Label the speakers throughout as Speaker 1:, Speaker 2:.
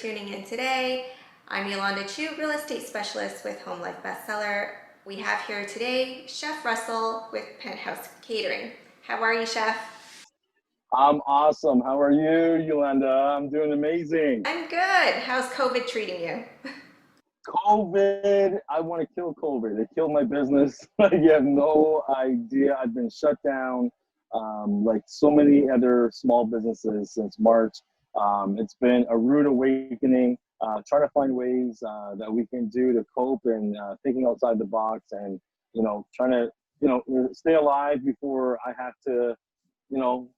Speaker 1: tuning in today. I'm Yolanda Chu, real estate specialist with Home Life Bestseller. We have here today Chef Russell with Penthouse Catering. How are you, Chef?
Speaker 2: I'm awesome. How are you, Yolanda? I'm doing amazing.
Speaker 1: I'm good. How's COVID treating you?
Speaker 2: COVID, I want to kill COVID. It killed my business. You have no idea. I've been shut down like so many other small businesses since March. It's been a rude awakening, trying to find ways that we can do to cope and thinking outside the box and, trying to, stay alive before I have to,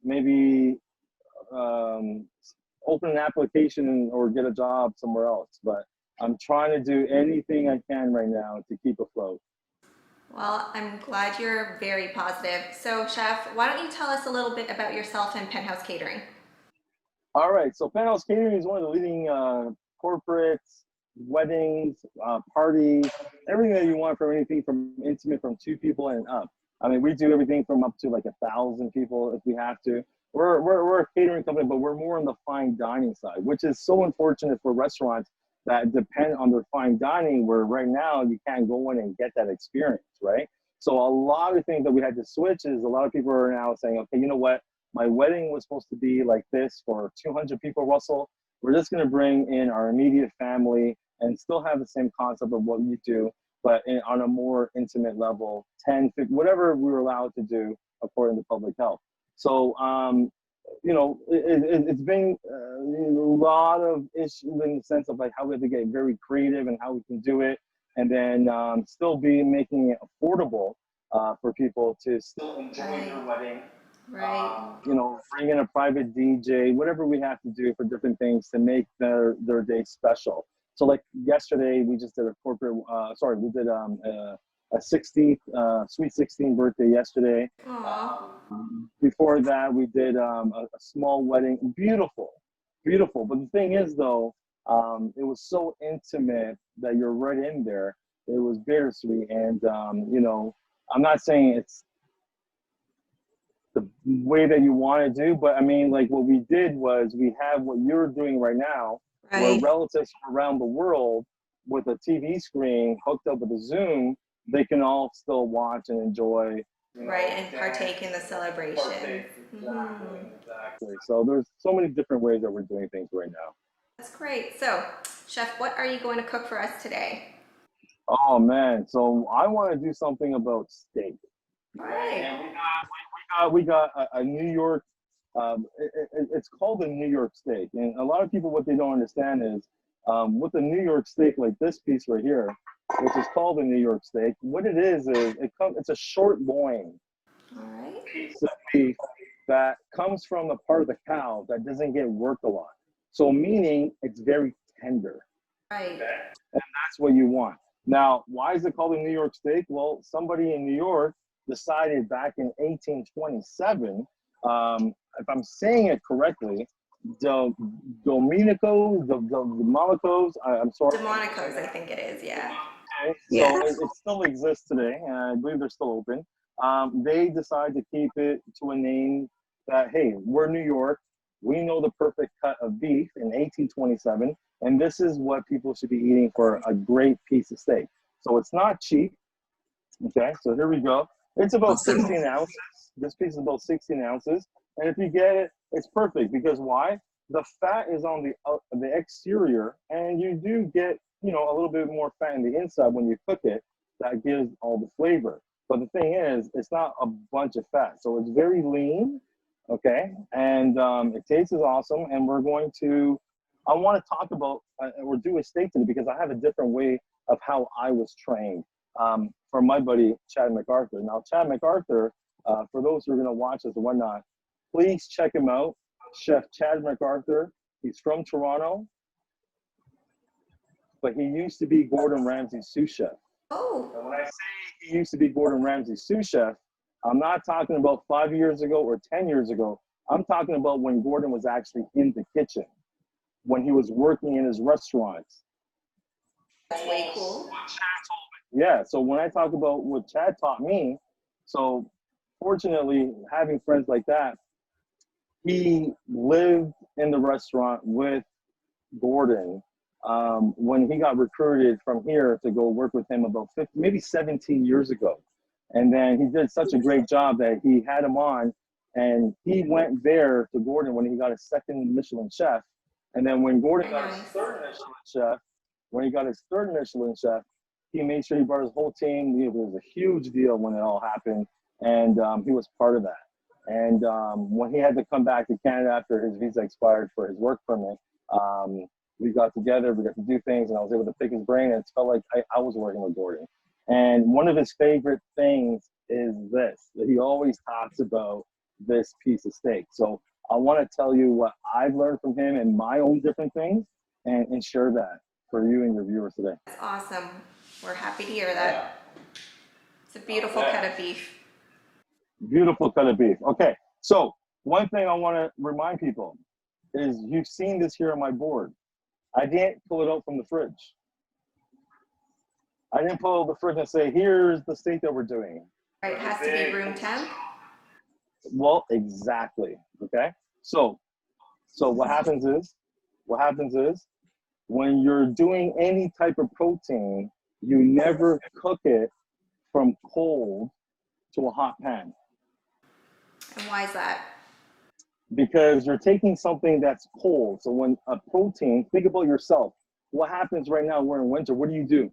Speaker 2: maybe um, open an application or get a job somewhere else. But I'm trying to do anything I can right now to keep afloat.
Speaker 1: Well, I'm glad you're very positive. So, Chef, why don't you tell us a little bit about yourself and Penthouse Catering?
Speaker 2: All right, so Penthouse Catering is one of the leading corporates, weddings, parties, everything that you want from anything from intimate from two people and up. I mean, we do everything from up to like 1,000 people if we have to. We're a catering company, but we're more on the fine dining side, which is so unfortunate for restaurants that depend on their fine dining, where right now you can't go in and get that experience, right? So a lot of things that we had to switch is a lot of people are now saying, okay, you know what? My wedding was supposed to be like this for 200 people, Russell. We're just going to bring in our immediate family and still have the same concept of what you do, but on a more intimate level, 10, 50, whatever we were allowed to do according to public health. So, it's been a lot of issues in the sense of like how we have to get very creative and how we can do it, and then still be making it affordable for people to still enjoy their
Speaker 1: Right,
Speaker 2: wedding.
Speaker 1: right.
Speaker 2: Bring in a private DJ, whatever we have to do for different things to make their day special. So like yesterday, we just did a corporate, we did a 16th, sweet 16 birthday yesterday.
Speaker 1: Aw,
Speaker 2: Before that, we did a small wedding. Beautiful, beautiful. But the thing is, though, it was so intimate that you're right in there. It was bittersweet. And, I'm not saying it's the way that you want to do, but I mean, like what we did was we have what you're doing right now, where
Speaker 1: right,
Speaker 2: relatives from around the world with a TV screen hooked up with a Zoom, they can all still watch and enjoy,
Speaker 1: right, and
Speaker 2: dance,
Speaker 1: partake in the celebration.
Speaker 2: partake. Exactly,
Speaker 1: Mhm.
Speaker 2: exactly. So there's so many different ways that we're doing things right now.
Speaker 1: That's great. So, Chef, what are you going to cook for us today?
Speaker 2: Oh man, so I want to do something about steak.
Speaker 1: All
Speaker 2: Okay,
Speaker 1: right.
Speaker 2: and we got a New York. It's called a New York steak, and a lot of people what they don't understand is with the New York steak, like this piece right here, which is called a New York steak. What it is it's a short loin
Speaker 1: All right.
Speaker 2: piece of beef that comes from the part of the cow that doesn't get worked a lot. So meaning it's very tender.
Speaker 1: Right.
Speaker 2: Okay, and that's what you want. Now, why is it called a New York steak? Well, somebody in New York decided back in 1827, if I'm saying it correctly, the the Monaco's, I'm sorry.
Speaker 1: Delmonico's, I think it is. Yeah.
Speaker 2: Okay, so
Speaker 1: Yes.
Speaker 2: it still exists today, and I believe they're still open. They decide to keep it to a name that, hey, we're New York. We know the perfect cut of beef in 1827, and this is what people should be eating for a great piece of steak. So it's not cheap. Okay, so here we go. It's about 16 ounces. This piece is about 16 ounces. And if you get it, it's perfect because why? The fat is on the exterior, and you do get, a little bit more fat in the inside when you cook it. That gives all the flavor. But the thing is, it's not a bunch of fat. So it's very lean, okay? And it tastes awesome. And I want to talk about or do a steak today because I have a different way of how I was trained from my buddy Chad MacArthur. Now, Chad MacArthur, for those who are going to watch this and whatnot, please check him out. Chef Chad MacArthur. He's from Toronto, but he used to be Gordon Ramsay's sous chef.
Speaker 1: Oh,
Speaker 2: And when I say he used to be Gordon Ramsay's sous chef, I'm not talking about 5 years ago or 10 years ago. I'm talking about when Gordon was actually in the kitchen, when he was working in his restaurants.
Speaker 1: that's way cool.
Speaker 2: Yeah, so when I talk about what Chad taught me, so fortunately, having friends like that, he lived in the restaurant with Gordon when he got recruited from here to go work with him about 50, maybe 17 years ago. And then he did such a great job that he had him on, and he went there to Gordon when he got his second Michelin chef. And then when Gordon got his third Michelin chef, he made sure he brought his whole team. It was a huge deal when it all happened, and he was part of that. And when he had to come back to Canada after his visa expired for his work permit, we got together, we got to do things, and I was able to pick his brain, and it felt like I was working with Gordon. And one of his favorite things is this, that he always talks about this piece of steak. So I want to tell you what I've learned from him and my own different things, and share that for you and your viewers today.
Speaker 1: That's awesome. We're happy to hear that. It's a beautiful cut of beef.
Speaker 2: Beautiful cut of beef. Okay, so one thing I want to remind people is you've seen this here on my board. I didn't pull it out from the fridge. I didn't pull out the fridge and say, here's the steak that we're doing.
Speaker 1: Right, it has to be room temp.
Speaker 2: Well, exactly. Okay. So what happens is when you're doing any type of protein, you never cook it from cold to a hot pan.
Speaker 1: And why is that?
Speaker 2: Because you're taking something that's cold. So when a protein, think about yourself. What happens right now? We're in winter. What do?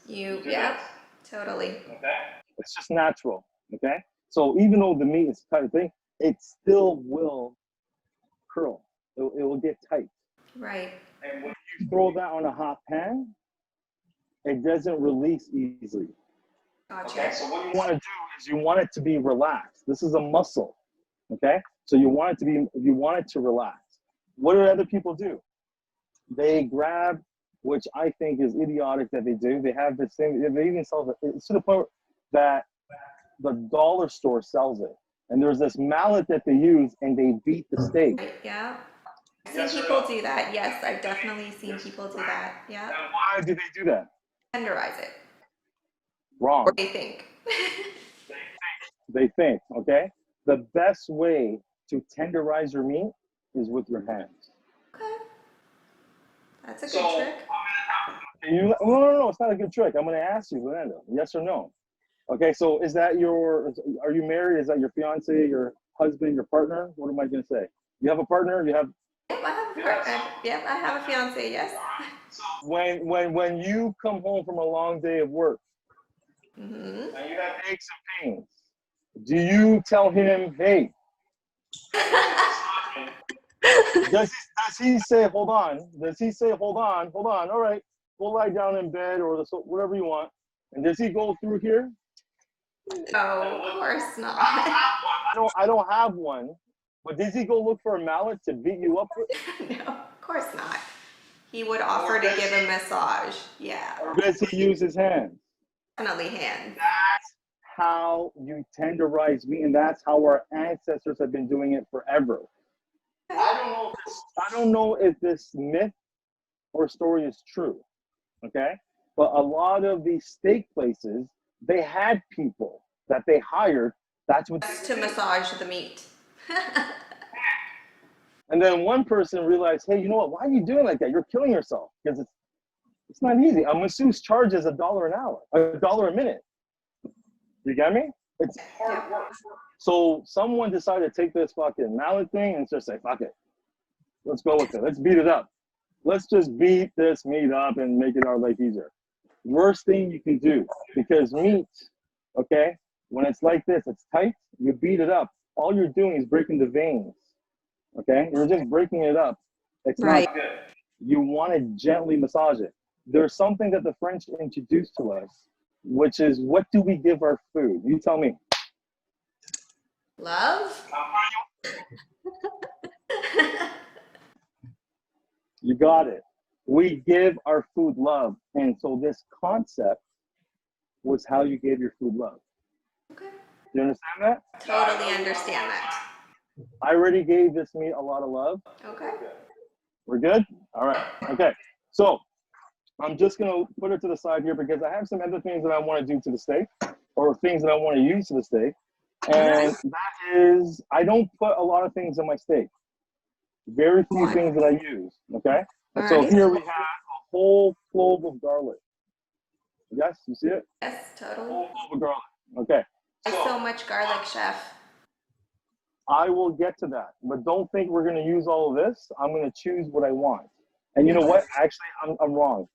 Speaker 1: Yeah, totally.
Speaker 2: Okay. It's just natural. Okay. So even though the meat is kind of thing, it still will curl. It will get tight.
Speaker 1: Right.
Speaker 2: And when you throw that on a hot pan, it doesn't release easily.
Speaker 1: Gotcha.
Speaker 2: Okay. So what you want to do is you want it to be relaxed. This is a muscle. Okay. So you want it to relax. What do other people do? They grab, which I think is idiotic that they do. They have this thing. They even sell it. It's to the point that the dollar store sells it. And there's this mallet that they use, and they beat the steak.
Speaker 1: Yeah. I've seen people do that. Yes, I've definitely seen people do that. Yeah.
Speaker 2: And why do they do that?
Speaker 1: Tenderize it.
Speaker 2: Wrong.
Speaker 1: Or they think.
Speaker 2: They think, okay? The best way to tenderize your meat is with your hands.
Speaker 1: Okay. That's a good trick.
Speaker 2: No, it's not a good trick. I'm going to ask you, Linda, yes or no? Okay, so are you married? Is that your fiance, your husband, your partner? What am I going to say? You have a partner?
Speaker 1: Yep, I have a fiance, yes.
Speaker 2: When you come home from a long day of work,
Speaker 1: Mm-hmm.
Speaker 2: and you have aches and pains, do you tell him, hey, does he say, hold on? Does he say, hold on, all right, we'll lie down in bed or whatever you want. And does he go through here?
Speaker 1: No, of course not.
Speaker 2: I don't have one, but does he go look for a mallet to beat you up with?
Speaker 1: No, of course not. He would offer to give a massage. Yeah.
Speaker 2: Or does he use his hands?
Speaker 1: Definitely hands.
Speaker 2: That's how you tenderize meat, and that's how our ancestors have been doing it forever. I don't know if this myth or story is true, okay? But a lot of these steak places, they had people that they hired. That's what
Speaker 1: to massage the meat.
Speaker 2: And then one person realized, hey, you know what? Why are you doing like that? You're killing yourself, because it's not easy. A masseuse charges $1 an hour, $1 a minute. You get me? It's hard work. So someone decided to take this fucking mallet thing and just say, fuck it. Let's go with it. Let's beat it up. Let's just beat this meat up and make it our life easier. Worst thing you can do, because meat, okay, when it's like this, it's tight, you beat it up. All you're doing is breaking the veins, okay? You're just breaking it up. It's
Speaker 1: right.
Speaker 2: Not good. You want to gently massage it. There's something that the French introduced to us, which is, what do we give our food? You tell me.
Speaker 1: Love?
Speaker 2: You got it. We give our food love. And so this concept was how you gave your food love.
Speaker 1: Okay.
Speaker 2: You understand that?
Speaker 1: Totally understand that.
Speaker 2: I already gave this meat a lot of love.
Speaker 1: Okay.
Speaker 2: We're good? All right. Okay. So I'm just going to put it to the side here because I have some other things that I want to do to the steak, or things that I want to use to the steak. And that is, I don't put a lot of things in my steak. Very few things that I use. Okay.
Speaker 1: All
Speaker 2: And so
Speaker 1: right.
Speaker 2: here we have a whole clove of garlic. Yes, you see it?
Speaker 1: Yes, totally.
Speaker 2: Whole clove of garlic. Okay.
Speaker 1: Why so much garlic, chef?
Speaker 2: I will get to that, but don't think we're going to use all of this. I'm going to choose what I want. And you know what? Actually, I'm wrong.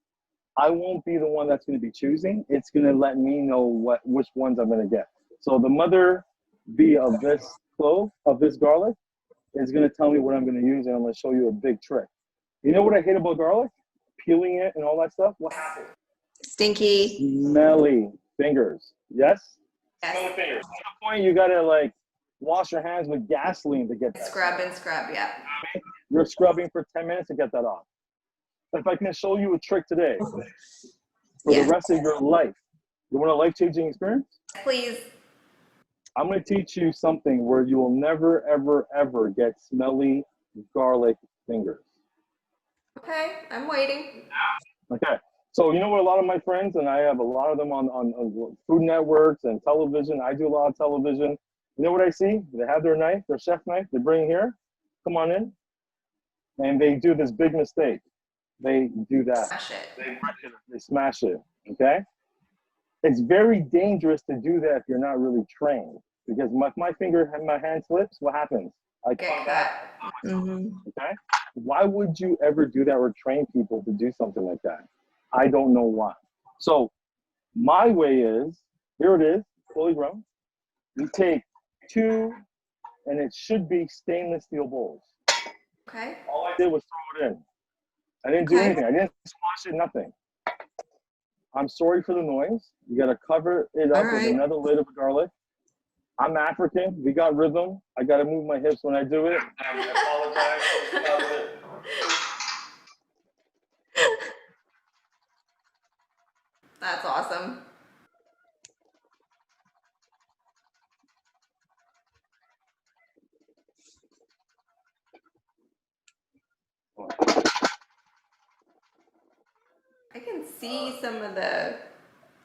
Speaker 2: I won't be the one that's going to be choosing. It's going to let me know which ones I'm going to get. So the mother bee of this clove, of this garlic, is going to tell me what I'm going to use, and I'm going to show you a big trick. You know what I hate about garlic? Peeling it and all that stuff? What happens?
Speaker 1: Stinky.
Speaker 2: Smelly fingers. Yes?
Speaker 1: Yes.
Speaker 2: Smelly fingers. To the point you got to like wash your hands with gasoline to get that.
Speaker 1: Scrub and scrub, yeah.
Speaker 2: You're scrubbing for 10 minutes to get that off. If I can show you a trick today for the rest of your life, you want a life-changing experience?
Speaker 1: Please.
Speaker 2: I'm going to teach you something where you will never, ever, ever get smelly garlic fingers.
Speaker 1: Okay, I'm waiting.
Speaker 2: Okay. So you know what a lot of my friends, and I have a lot of them on food networks and television. I do a lot of television. You know what I see? They have their knife, their chef knife. They bring it here. Come on in. And they do this big mistake. They do that.
Speaker 1: Smash it.
Speaker 2: They smash it. Okay. It's very dangerous to do that if you're not really trained. Because my finger, my hand slips, what happens? I
Speaker 1: get cut.
Speaker 2: Okay? Why would you ever do that or train people to do something like that? I don't know why. So my way is, here it is, fully grown. You take 2, and it should be stainless steel bowls.
Speaker 1: Okay.
Speaker 2: All I did was throw it in. I didn't do anything. I didn't squash it, nothing. I'm sorry for the noise. You got to cover it up with another lid of garlic. I'm African. We got rhythm. I got to move my hips when I do it. I apologize.
Speaker 1: That's awesome. I can see some of the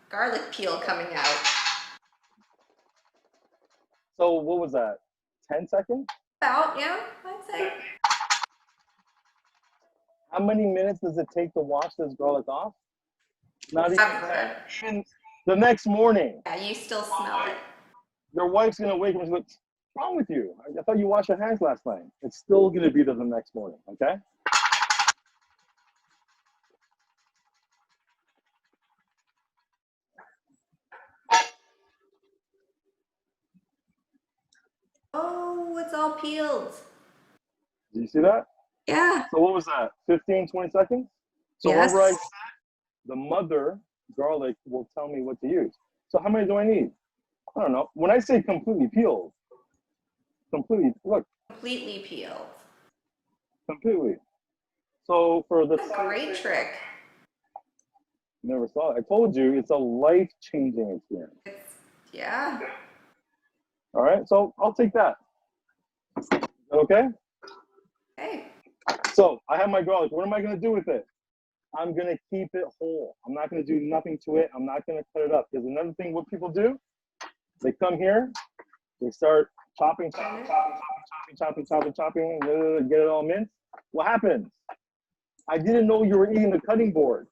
Speaker 1: garlic peel coming out.
Speaker 2: So what was that? 10 seconds?
Speaker 1: About, yeah, I'd say.
Speaker 2: How many minutes does it take to wash this garlic off? Not even the next morning.
Speaker 1: Yeah, you still smell it.
Speaker 2: Your wife's gonna wake up and she's like, "What's wrong with you? I thought you washed your hands last night." It's still gonna be there the next morning, okay?
Speaker 1: Oh, it's all peeled.
Speaker 2: Did you see that?
Speaker 1: Yeah.
Speaker 2: So what was that? 15, 20 seconds? So wherever I said, the mother garlic will tell me what to use. So how many do I need? I don't know. When I say completely peeled, look.
Speaker 1: Completely peeled.
Speaker 2: Completely. So for the
Speaker 1: great trick.
Speaker 2: Never saw it. I told you it's a life-changing experience.
Speaker 1: Yeah.
Speaker 2: All right, so I'll take that. Okay?
Speaker 1: Okay.
Speaker 2: So I have my garlic. What am I going to do with it? I'm going to keep it whole. I'm not going to do nothing to it. I'm not going to cut it up. Because another thing what people do, they come here, they start chopping, get it all minced. What happens? I didn't know you were eating the cutting board.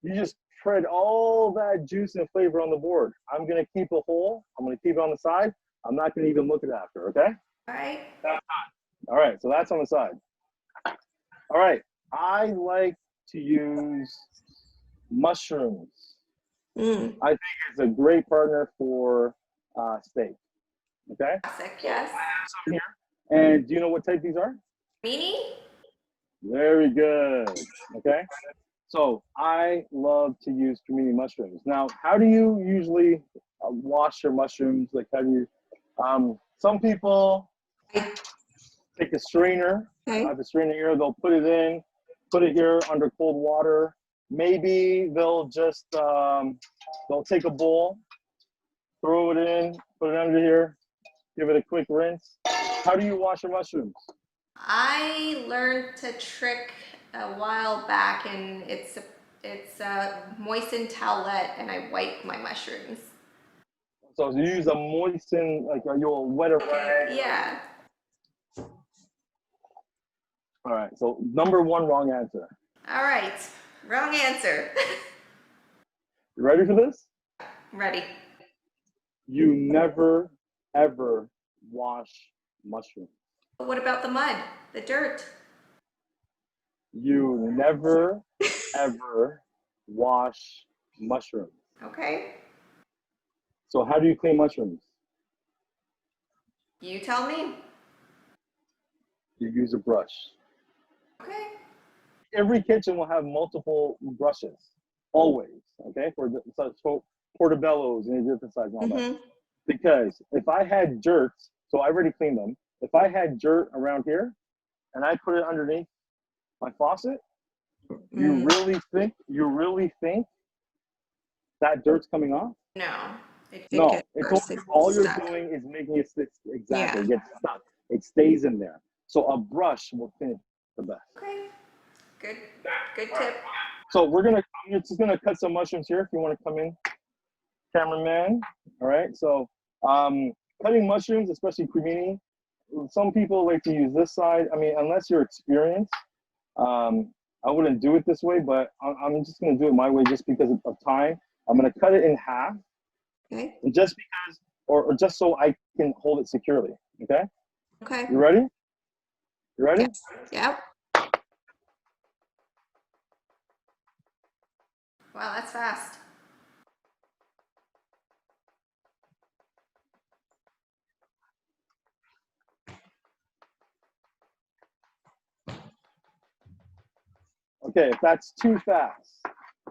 Speaker 2: You just spread all that juice and flavor on the board. I'm going to keep it whole. I'm going to keep it on the side. I'm not going to even look at it after, okay?
Speaker 1: All right.
Speaker 2: That's done. All right, so that's on the side. All right, I like to use mushrooms. I think it's a great partner for steak, okay?
Speaker 1: Classic, yes.
Speaker 2: I have some here. And do you know what type these are?
Speaker 1: Meanie?
Speaker 2: Very good, okay? So I love to use cremini mushrooms. Now, how do you usually wash your mushrooms? Like, how do you? Some people take a strainer. I have a strainer here. They'll put it in, put it here under cold water. Maybe they'll just they'll take a bowl, throw it in, put it under here, give it a quick rinse. How do you wash your mushrooms?
Speaker 1: I learned a trick a while back, and it's a moistened towelette, and I wipe my mushrooms.
Speaker 2: So you use a moistened, like your wetter rag?
Speaker 1: Yeah.
Speaker 2: All right, so number one wrong answer.
Speaker 1: All right, wrong answer.
Speaker 2: You ready for this?
Speaker 1: Ready.
Speaker 2: You never, ever wash mushrooms.
Speaker 1: But what about the mud, the dirt?
Speaker 2: You never, ever wash mushrooms.
Speaker 1: Okay,
Speaker 2: So how do you clean mushrooms?
Speaker 1: you tell me.
Speaker 2: You use a brush.
Speaker 1: Okay.
Speaker 2: Every kitchen will have multiple brushes, always, okay, for the so portobellos and different sizes and all that.
Speaker 1: Mm-hmm.
Speaker 2: Because if I had dirt, so I already cleaned them. If I had dirt around here and I put it underneath my faucet, you really think that dirt's coming off?
Speaker 1: No, it did
Speaker 2: No,
Speaker 1: get
Speaker 2: it's
Speaker 1: worse.
Speaker 2: only,
Speaker 1: It's
Speaker 2: all you're
Speaker 1: stuck.
Speaker 2: doing is making it stick. Exactly,
Speaker 1: Yeah.
Speaker 2: it gets stuck. It stays in there. So a brush will clean it the best.
Speaker 1: Okay. Good. Good tip.
Speaker 2: So I'm just gonna cut some mushrooms here if you want to come in, cameraman. All right. So cutting mushrooms, especially cremini, some people like to use this side. I mean, unless you're experienced, I wouldn't do it this way, but I'm just gonna do it my way just because of time. I'm gonna cut it in half,
Speaker 1: Okay.
Speaker 2: and just because, or just so I can hold it securely. Okay.
Speaker 1: Okay.
Speaker 2: You ready? You ready?
Speaker 1: Yes. Yep. Wow, that's fast.
Speaker 2: Okay, if that's too fast,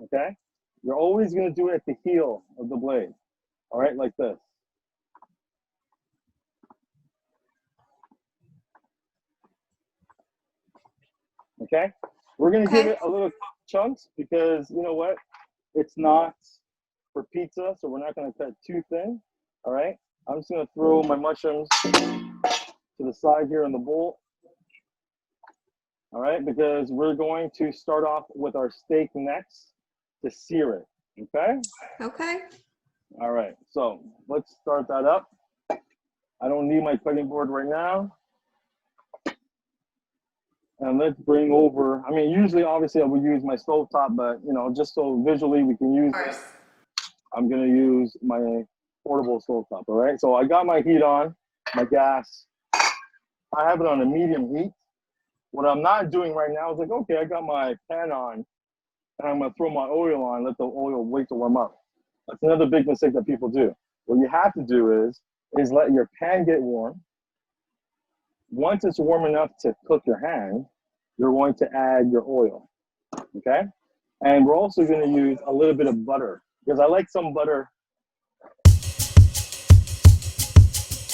Speaker 2: okay, you're always going to do it at the heel of the blade. All right, like this. Okay, we're going to give
Speaker 1: Okay.
Speaker 2: it a little chunks because you know what? It's not for pizza, so we're not going to cut too thin. All right, I'm just going to throw my mushrooms to the side here in the bowl. All right, because we're going to start off with our steak next to sear it. Okay.
Speaker 1: Okay.
Speaker 2: All right, so let's start that up. I don't need my cutting board right now. And let's bring over, I mean, usually, obviously, I would use my stovetop, but, you know, just so visually we can use it, I'm going to use my portable stovetop, all right? So I got my heat on, my gas. I have it on a medium heat. What I'm not doing right now is like, okay, I got my pan on, and I'm going to throw my oil on, let the oil wait to warm up. That's another big mistake that people do. What you have to do is let your pan get warm. Once it's warm enough to cook your hand, you're going to add your oil, okay? And we're also going to use a little bit of butter because I like some butter